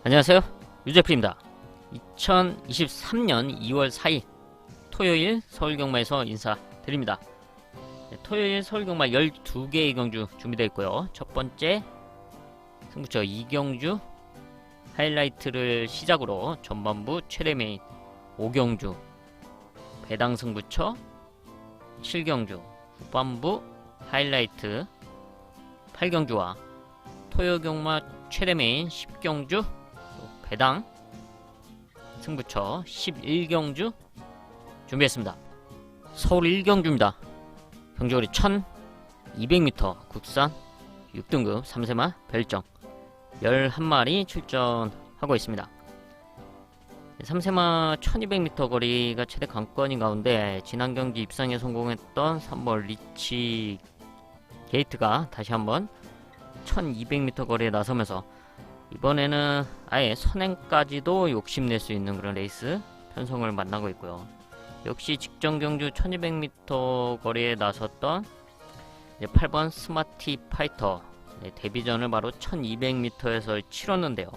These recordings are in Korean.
안녕하세요, 유재프입니다. 2023년 2월 4일 토요일 서울경마에서 인사드립니다. 토요일 서울경마 12개의 경주 준비되어 있고요. 첫 번째 승부처 이경주 하이라이트를 시작으로 전반부 최대 메인 5경주, 배당 승부처 7경주, 후반부 하이라이트 8경주와 토요경마 최대 메인 10경주, 배당 승부처 11경주 준비했습니다. 서울 1경주입니다. 경주거리 1200m, 국산 6등급 3세마 별정 11마리 출전하고 있습니다. 3세마 1200m 거리가 최대 관건인 가운데 지난 경기 입상에 성공했던 3번 리치 게이트가 다시 한번 1200m 거리에 나서면서 이번에는 아예 선행까지도 욕심낼 수 있는 그런 레이스 편성을 만나고 있고요. 역시 직전 경주 1200m 거리에 나섰던 8번 스마티 파이터 데뷔전을 바로 1200m에서 치렀는데요.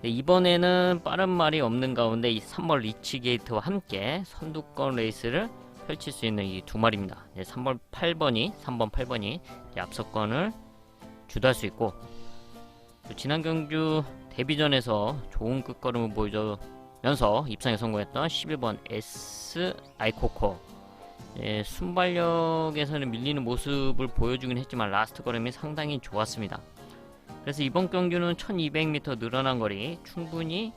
이번에는 빠른 말이 없는 가운데 이 3번 리치 게이트와 함께 선두권 레이스를 펼칠 수 있는 이 두 마리입니다. 3번 8번이 앞서권을 주도할 수 있고, 지난 경주 데뷔전에서 좋은 끝걸음을 보여주면서 입상에 성공했던 11번 S 아이코코, 순발력에서는 밀리는 모습을 보여주긴 했지만 라스트 걸음이 상당히 좋았습니다. 그래서 이번 경주는 1200m 늘어난 거리 충분히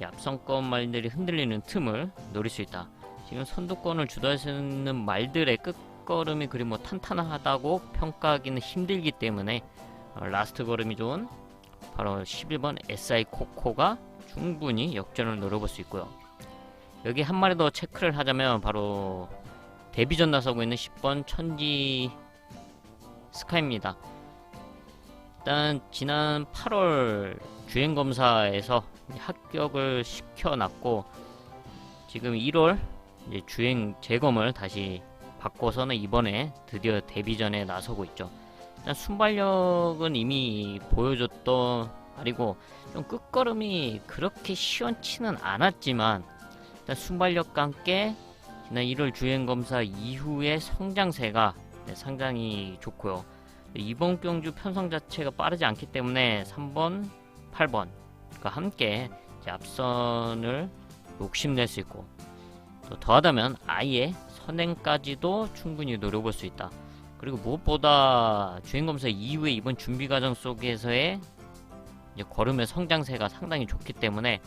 앞선권 말들이 흔들리는 틈을 노릴 수 있다. 지금 선두권을 주도할 수 있는 말들의 끝걸음이 그리 탄탄하다고 평가하기는 힘들기 때문에 라스트 걸음이 좋은 바로 11번 SI 코코가 충분히 역전을 노려볼 수 있고요. 여기 한 마리 더 체크를 하자면 바로 데뷔전 나서고 있는 10번 천지 스카입니다. 일단 지난 8월 주행검사에서 합격을 시켜놨고, 지금 1월 주행 재검을 다시 받고서는 이번에 드디어 데뷔전에 나서고 있죠. 일단 순발력은 이미 보여줬던 말이고, 좀 끝걸음이 그렇게 시원치는 않았지만 일단 순발력과 함께 지난 1월 주행검사 이후의 성장세가 상당히 좋고요. 이번 경주 편성 자체가 빠르지 않기 때문에 3번, 8번과 함께 앞선을 욕심낼 수 있고, 또 더하다면 아예 선행까지도 충분히 노려볼 수 있다. 그리고 무엇보다 주행검사 이후에 이번 준비 과정 속에서의 걸음의 성장세가 상당히 좋기 때문에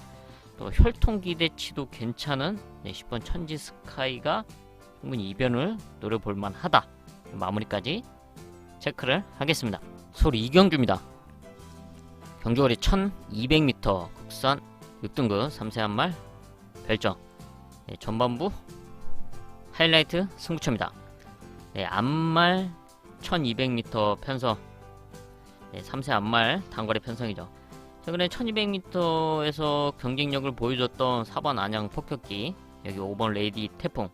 또 혈통 기대치도 괜찮은 10번 천지 스카이가 충분히 이변을 노려볼 만하다. 마무리까지 체크를 하겠습니다. 서울 2경주입니다. 경주거리 1200m, 국산 6등급 3세 한말 별정, 전반부 하이라이트 승부처입니다. 앞말 1200m 편성, 3세 앞말 단거리 편성이죠. 최근에 1200m에서 경쟁력을 보여줬던 4번 안양 폭격기, 여기 5번 레이디 태풍,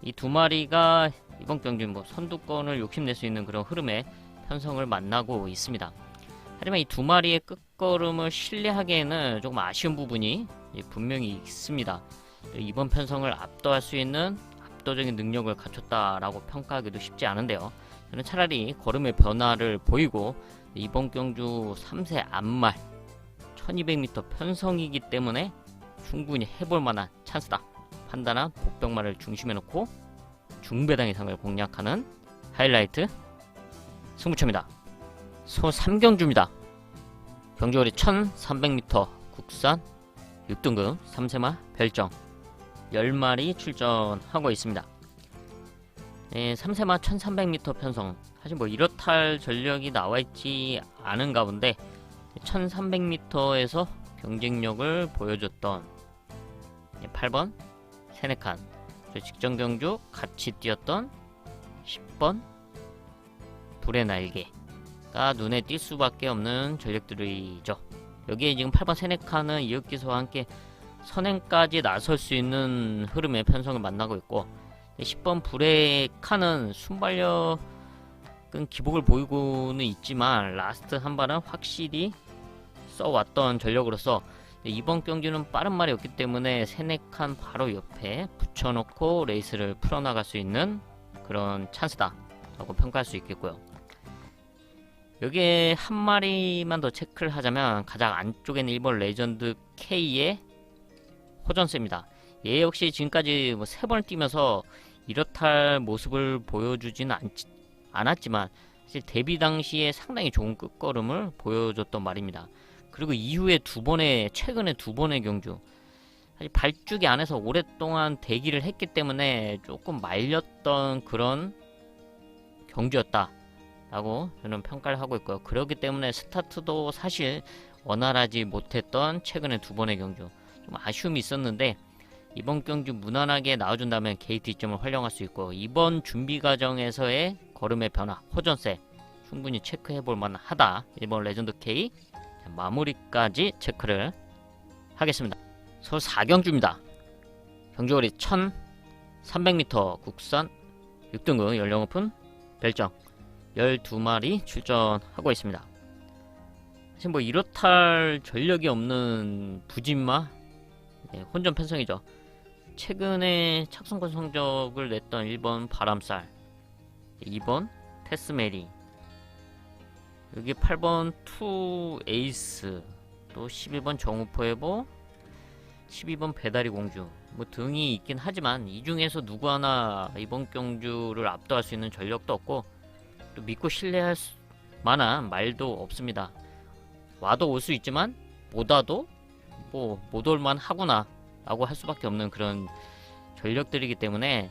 이 두 마리가 이번 경주 선두권을 욕심낼 수 있는 그런 흐름의 편성을 만나고 있습니다. 하지만 이 두 마리의 끝걸음을 신뢰하기에는 조금 아쉬운 부분이 분명히 있습니다. 이번 편성을 압도할 수 있는 압도적인 능력을 갖췄다라고 평가하기도 쉽지 않은데요. 저는 차라리 걸음의 변화를 보이고 이번 경주 3세 앞말 1200m 편성이기 때문에 충분히 해볼 만한 찬스다 판단한 복병말을 중심에 놓고 중배당 이상을 공략하는 하이라이트 승부처입니다. 소 3경주입니다. 경주거리 1300m, 국산 6등급 3세마 별정 10마리 출전하고 있습니다. 3세마 1300m 편성, 사실 이렇다 할 전력이 나와있지 않은 가운데 1300m에서 경쟁력을 보여줬던 8번 세네칸, 직전 경주 같이 뛰었던 10번 불의 날개가 눈에 띌 수밖에 없는 전력들이죠. 여기에 지금 8번 세네칸은 이윽기소와 함께 선행까지 나설 수 있는 흐름의 편성을 만나고 있고, 10번 불의 칸은 순발력은 기복을 보이고는 있지만 라스트 한 발은 확실히 써왔던 전력으로서 이번 경주는 빠른 말이 없기 때문에 3-4칸 바로 옆에 붙여놓고 레이스를 풀어나갈 수 있는 그런 찬스다 라고 평가할 수 있겠고요. 여기에 한 마리만 더 체크를 하자면 가장 안쪽에는 일본 레전드 K의 호전세입니다. 얘 역시 지금까지 3번을 뛰면서 이렇다 모습을 보여주지는 않았지만 사실 데뷔 당시에 상당히 좋은 끝걸음을 보여줬던 말입니다. 그리고 이후에 최근에 2번의 경주, 사실 발주기 안에서 오랫동안 대기를 했기 때문에 조금 말렸던 그런 경주였다 라고 저는 평가를 하고 있고요. 그렇기 때문에 스타트도 사실 원활하지 못했던 최근에 2번의 경주, 좀 아쉬움이 있었는데 이번 경주 무난하게 나와준다면 게이트 2점을 활용할 수 있고, 이번 준비 과정에서의 걸음의 변화, 호전세 충분히 체크해볼 만하다. 일본 레전드 K 마무리까지 체크를 하겠습니다. 서울 4경주입니다. 경주거리 1300m, 국산 6등급 연령 오픈 별정 12마리 출전하고 있습니다. 사실 뭐 이렇다 전력이 없는 부진마 혼전 편성이죠. 최근에 착승권 성적을 냈던 1번 바람살, 2번 테스메리, 여기 8번 투 에이스, 또 12번 정우포에보, 12번 배다리 공주 뭐 등이 있긴 하지만 이 중에서 누구 하나 이번 경주를 압도할 수 있는 전력도 없고 또 믿고 신뢰할 만한 말도 없습니다. 와도 올 수 있지만 못 와도 뭐 못 올만 하구나 라고 할 수밖에 없는 그런 전력들이기 때문에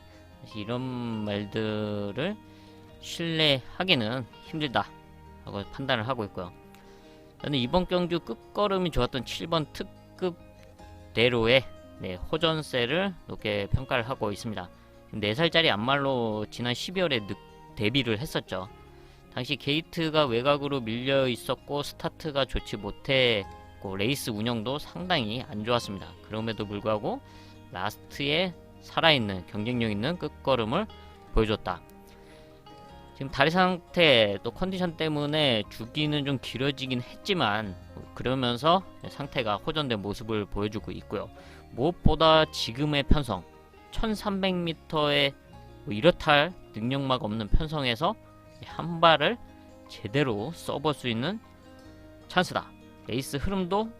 이런 말들을 신뢰하기는 힘들다 라고 판단을 하고 있고요. 저는 이번 경주 끝걸음이 좋았던 7번 특급대로의 호전세를 높게 평가를 하고 있습니다. 4살짜리 안말로 지난 12월에 데뷔를 했었죠. 당시 게이트가 외곽으로 밀려 있었고 스타트가 좋지 못했고 레이스 운영도 상당히 안 좋았습니다. 그럼에도 불구하고 라스트에 살아있는 경쟁력 있는 끝걸음을 보여줬다. 지금 다리 상태 또 컨디션 때문에 주기는 좀 길어지긴 했지만 그러면서 상태가 호전된 모습을 보여주고 있고요. 무엇보다 지금의 편성 1300m의 이렇다 할 능력막 없는 편성에서 한 발을 제대로 써볼 수 있는 찬스다. 레이스 흐름도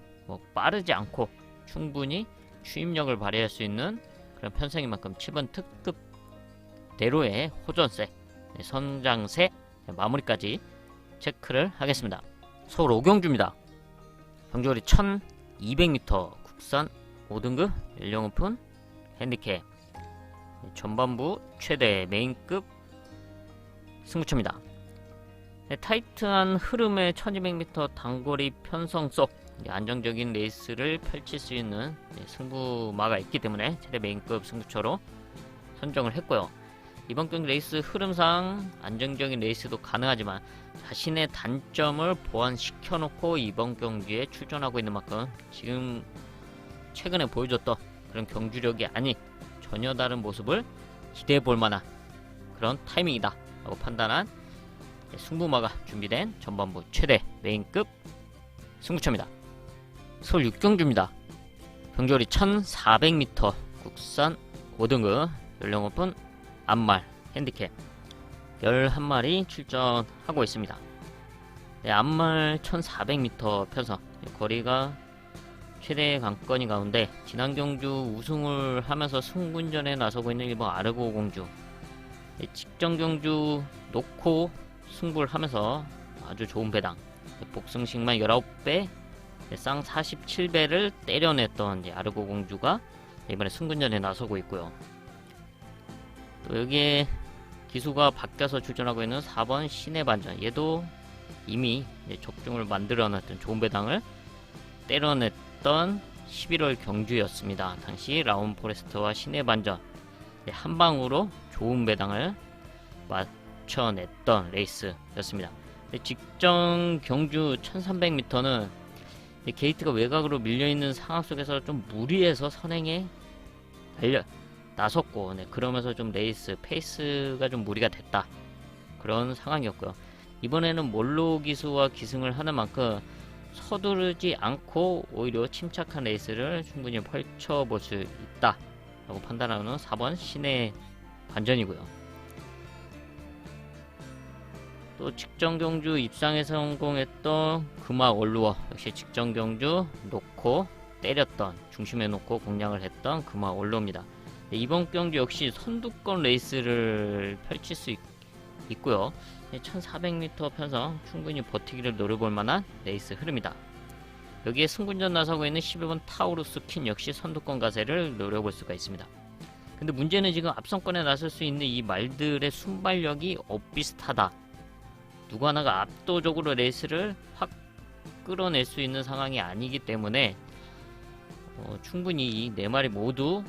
빠르지 않고 충분히 추임력을 발휘할 수 있는 그런 편성인 만큼 7번 특급대로의 호전세, 선장세 마무리까지 체크를 하겠습니다. 서울 5경주입니다. 경주거리 1200m, 국산 5등급 연령 오픈 핸디캡 전반부 최대 메인급 승부처입니다. 타이트한 흐름의 1200m 단거리 편성 속 안정적인 레이스를 펼칠 수 있는 승부마가 있기 때문에 최대 메인급 승부처로 선정을 했고요. 이번 경기 레이스 흐름상 안정적인 레이스도 가능하지만 자신의 단점을 보완시켜 놓고 이번 경기에 출전하고 있는 만큼 지금 최근에 보여줬던 그런 경주력이 아닌 전혀 다른 모습을 기대해 볼 만한 그런 타이밍이다 라고 판단한 승부마가 준비된 전반부 최대 메인급 승부처입니다. 서울 6경주입니다. 경주거리 1400m, 국산 5등급 연령 오픈 암말 핸디캡 11마리 출전하고 있습니다. 암말 1400m 편성 거리가 최대 관건이 가운데 지난 경주 우승을 하면서 승군전에 나서고 있는 일본 아르고 공주, 직전 경주 놓고 승부를 하면서 아주 좋은 배당 복승식만 19배 쌍 47배를 때려냈던 아르고 공주가 이번에 승군전에 나서고 있고요. 또 여기에 기수가 바뀌어서 출전하고 있는 4번 신의 반전, 얘도 이미 적중을 만들어놨던 좋은 배당을 때려냈던 11월 경주였습니다. 당시 라운 포레스트와 신의 반전 한 방으로 좋은 배당을 맞춰냈던 레이스였습니다. 직전 경주 1300m는 게이트가 외곽으로 밀려있는 상황 속에서 좀 무리해서 선행에 나섰고 그러면서 좀 레이스 페이스가 좀 무리가 됐다 그런 상황이었고요. 이번에는 몰로 기수와 기승을 하는 만큼 서두르지 않고 오히려 침착한 레이스를 충분히 펼쳐볼 수 있다 라고 판단하는 4번 신의 반전이고요. 또 직전경주 입상에 성공했던 금화 원루어, 역시 직전경주 놓고 때렸던, 중심에 놓고 공략을 했던 금화 원루어입니다. 이번 경주 역시 선두권 레이스를 펼칠 수 있고요. 1400m 편성 충분히 버티기를 노려볼 만한 레이스 흐름이다. 여기에 승군전 나서고 있는 11번 타우루스 킨 역시 선두권 가세를 노려볼 수가 있습니다. 근데 문제는 지금 앞선권에 나설 수 있는 이 말들의 순발력이 엇비슷하다. 누구 하나가 압도적으로 레이스를 확 끌어낼 수 있는 상황이 아니기 때문에 충분히 이 네 마리 모두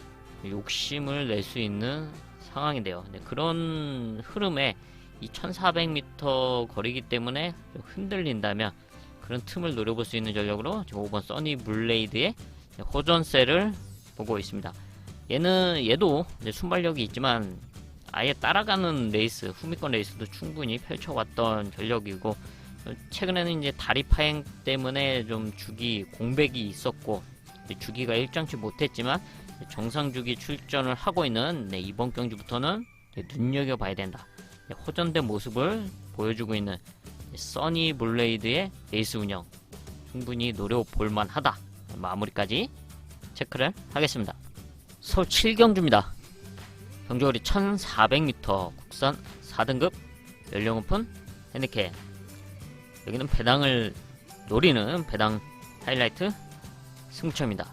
욕심을 낼 수 있는 상황인데요. 네, 그런 흐름에 이 1400m 거리기 때문에 좀 흔들린다면 그런 틈을 노려볼 수 있는 전력으로 지금 5번 써니 블레이드의 호전세를 보고 있습니다. 얘도 순발력이 있지만 아예 따라가는 레이스, 후미권 레이스도 충분히 펼쳐왔던 전력이고, 최근에는 이제 다리 파행 때문에 좀 주기 공백이 있었고 주기가 일정치 못했지만 정상 주기 출전을 하고 있는 이번 경주부터는 눈여겨봐야 된다. 호전된 모습을 보여주고 있는 써니 블레이드의 레이스 운영 충분히 노려볼만 하다. 마무리까지 체크를 하겠습니다. 서울 7경주입니다. 경주거리 1400m, 국산 4등급 연령 오픈 핸디캡. 여기는 배당을 노리는 배당 하이라이트 승부처입니다.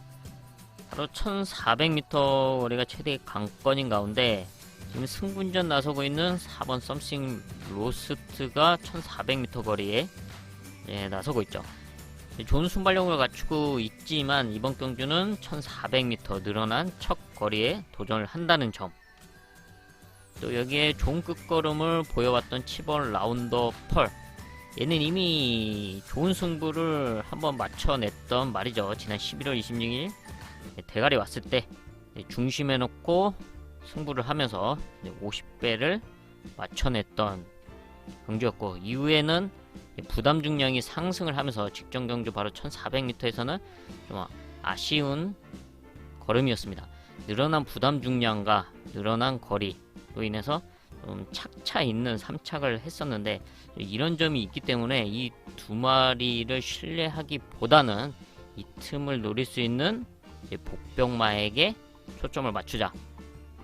바로 1400m 거리가 최대 강권인 가운데 지금 승분전 나서고 있는 4번 썸씽 로스트가 1400m 거리에 나서고 있죠. 좋은 순발력을 갖추고 있지만 이번 경주는 1400m 늘어난 첫 거리에 도전을 한다는 점, 또 여기에 좋은 끝걸음을 보여왔던 7번 라운더 펄, 얘는 이미 좋은 승부를 한번 맞춰냈던 말이죠. 지난 11월 26일 대가리 왔을 때 중심에 놓고 승부를 하면서 50배를 맞춰냈던 경주였고, 이후에는 부담 중량이 상승을 하면서 직전 경주 바로 1400m에서는 좀 아쉬운 걸음이었습니다. 늘어난 부담 중량과 늘어난 거리로 인해서 좀 착차 있는 3착을 했었는데, 이런 점이 있기 때문에 이 두 마리를 신뢰하기보다는 이 틈을 노릴 수 있는 복병마에게 초점을 맞추자.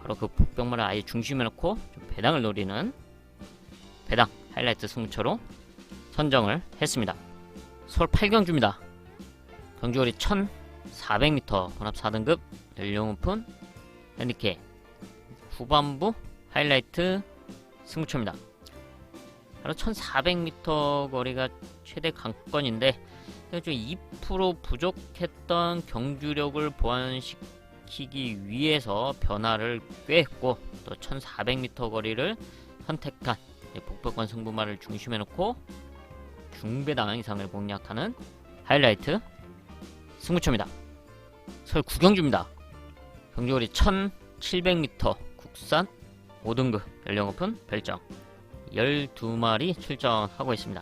바로 그 복병마를 아예 중심에 놓고 좀 배당을 노리는 배당 하이라이트 승부처로 선정을 했습니다. 서울 8경주입니다. 경주거리 1400m, 혼합 4등급 연령 오픈 핸디캡 후반부 하이라이트 승부처입니다. 바로 1400m 거리가 최대 강권인데 좀 2% 부족했던 경주력을 보완시키기 위해서 변화를 꽤 했고, 또 1400m 거리를 선택한 복벽권 승부마를 중심에 놓고 중배당 이상을 공략하는 하이라이트 승부처입니다. 서울 9경주입니다. 경주거리 1700m, 국산 5등급 연령 오픈 별정 12마리 출전하고 있습니다.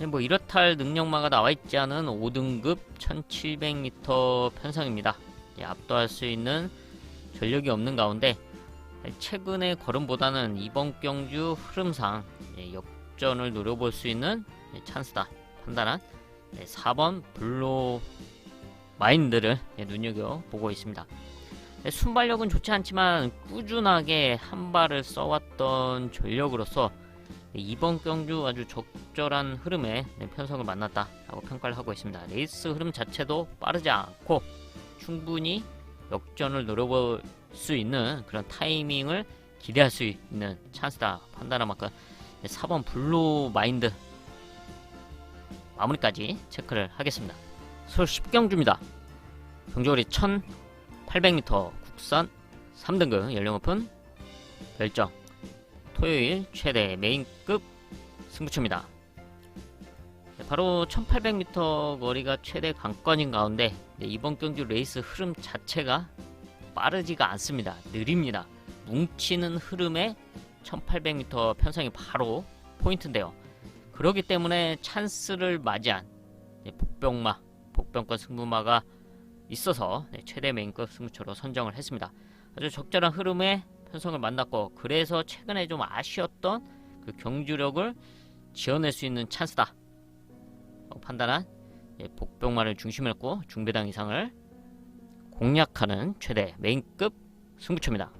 뭐 이렇다 할 능력마가 나와있지 않은 5등급 1700m 편성입니다. 압도할 수 있는 전력이 없는 가운데 최근의 걸음보다는 이번 경주 흐름상 역전을 노려볼 수 있는 찬스다 판단한 4번 블루 마인드를 눈여겨보고 있습니다. 순발력은 좋지 않지만 꾸준하게 한 발을 써왔던 전력으로서 이번 경주 아주 적절한 흐름의 편성을 만났다라고 평가를 하고 있습니다. 레이스 흐름 자체도 빠르지 않고 충분히 역전을 노려볼 수 있는 그런 타이밍을 기대할 수 있는 찬스다 판단한 만큼 4번 블루 마인드 마무리까지 체크를 하겠습니다. 서울 10경주입니다. 경주거리 1800m, 국산 3등급 연령 오픈 별정 토요일 최대 메인급 승부처입니다. 바로 1800m 거리가 최대 강권인 가운데 이번 경주 레이스 흐름 자체가 빠르지가 않습니다. 느립니다. 뭉치는 흐름에 1800m 편성이 바로 포인트인데요. 그렇기 때문에 찬스를 맞이한 복병권 승부마가 있어서 최대 메인급 승부처로 선정을 했습니다. 아주 적절한 흐름의 편성을 만났고, 그래서 최근에 좀 아쉬웠던 그 경주력을 지어낼 수 있는 찬스다 판단한 복병마를 중심으로 했고, 중배당 이상을 공략하는 최대 메인급 승부처입니다.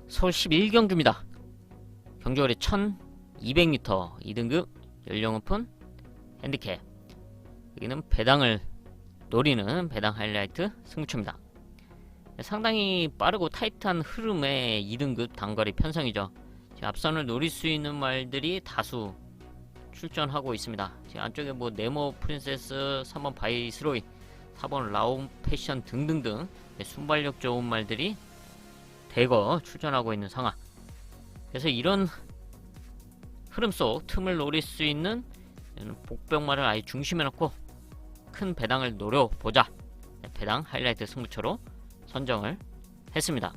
서울 11경주입니다. 경주거리 1200m 2등급 연령 오픈 핸디캡. 여기는 배당을 노리는 배당 하이라이트 승부처입니다. 상당히 빠르고 타이트한 흐름의 2등급 단거리 편성이죠. 앞선을 노릴 수 있는 말들이 다수 출전하고 있습니다. 안쪽에 뭐 네모 프린세스, 3번 바이스로이, 4번 라온 패션 등등등 순발력 좋은 말들이 대거 출전하고 있는 상황. 그래서 이런 흐름 속 틈을 노릴 수 있는 복병마를 아예 중심에 놓고 큰 배당을 노려보자. 배당 하이라이트 승부처로 선정을 했습니다.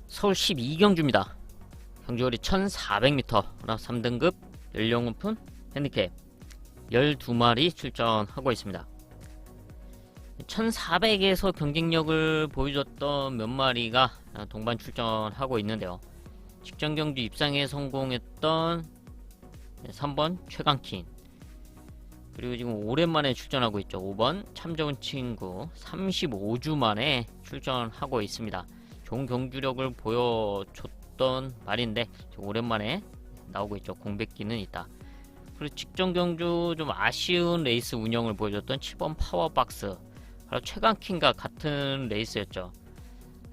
서울 12경주입니다. 경주거리 1400m 3등급 연령 오픈 핸디캡 12마리 출전하고 있습니다. 1400에서 경쟁력을 보여줬던 몇 마리가 동반 출전하고 있는데요. 직전 경주 입상에 성공했던 3번 최강킨, 그리고 지금 오랜만에 출전하고 있죠. 5번 참 좋은 친구 35주 만에 출전하고 있습니다. 좋은 경주력을 보여줬던 말인데 오랜만에 나오고 있죠. 공백기는 있다. 그리고 직전 경주 좀 아쉬운 레이스 운영을 보여줬던 7번 파워박스, 바로 최강킨과 같은 레이스였죠.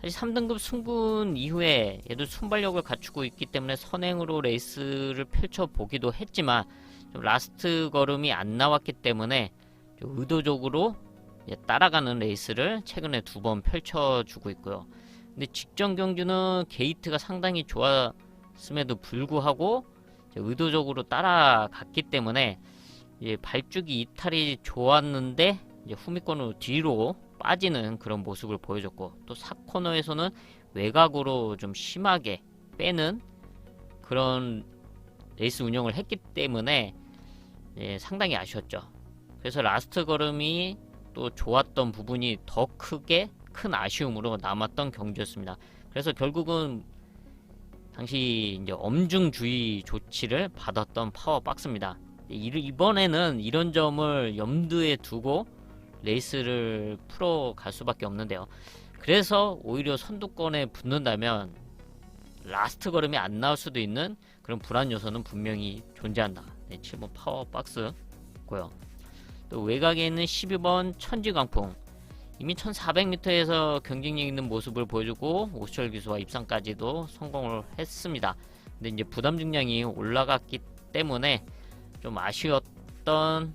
사실 3등급 승분 이후에 얘도 순발력을 갖추고 있기 때문에 선행으로 레이스를 펼쳐보기도 했지만 좀 라스트 걸음이 안 나왔기 때문에 좀 의도적으로 따라가는 레이스를 최근에 2번 펼쳐주고 있고요. 근데 직전 경주는 게이트가 상당히 좋았음에도 불구하고 의도적으로 따라갔기 때문에 발주기 이탈이 좋았는데 후미권으로 뒤로 빠지는 그런 모습을 보여줬고, 또 4코너에서는 외곽으로 좀 심하게 빼는 그런 레이스 운영을 했기 때문에 상당히 아쉬웠죠. 그래서 라스트 걸음이 또 좋았던 부분이 더 크게 큰 아쉬움으로 남았던 경주였습니다. 그래서 결국은 당시 이제 엄중주의 조치를 받았던 파워박스입니다. 이번에는 이런 점을 염두에 두고 레이스를 풀어갈 수밖에 없는데요. 그래서 오히려 선두권에 붙는다면 라스트 걸음이 안 나올 수도 있는 그런 불안 요소는 분명히 존재한다. 7번 파워박스고요. 또 외곽에 있는 12번 천지광풍, 이미 1400m에서 경쟁력 있는 모습을 보여주고 오수철 기수와 입상까지도 성공을 했습니다. 근데 이제 부담 중량이 올라갔기 때문에 좀 아쉬웠던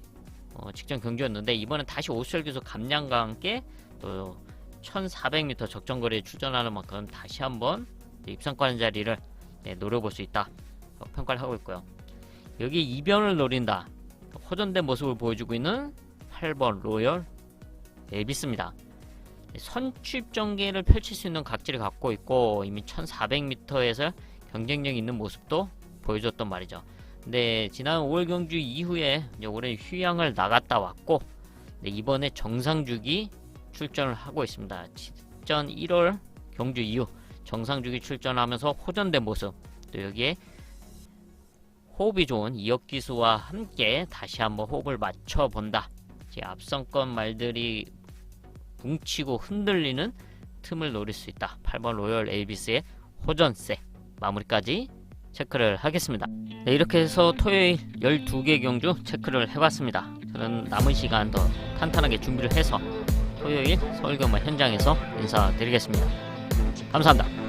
직전 경주였는데, 이번엔 다시 오수철 기수 감량과 함께 또 1400m 적정거리에 출전하는 만큼 다시 한번 입상권 자리를 노려볼 수 있다 평가를 하고 있고요. 여기 이변을 노린다 호전된 모습을 보여주고 있는 8번 로열 엘비스입니다. 선취입 전개를 펼칠 수 있는 각질을 갖고 있고, 이미 1400m에서 경쟁력 있는 모습도 보여줬던 말이죠. 근데 지난 5월 경주 이후에 올해 휴양을 나갔다 왔고, 이번에 정상주기 출전을 하고 있습니다. 직전 1월 경주 이후 정상주기 출전하면서 호전된 모습, 또 여기에 호흡이 좋은 이혁기수와 함께 다시 한번 호흡을 맞춰본다. 앞선권 말들이 뭉치고 흔들리는 틈을 노릴 수 있다. 8번 로열 엘비스의 호전세 마무리까지 체크를 하겠습니다. 이렇게 해서 토요일 12개 경주 체크를 해봤습니다. 저는 남은 시간 더 탄탄하게 준비를 해서 토요일 서울경마 현장에서 인사드리겠습니다. 감사합니다.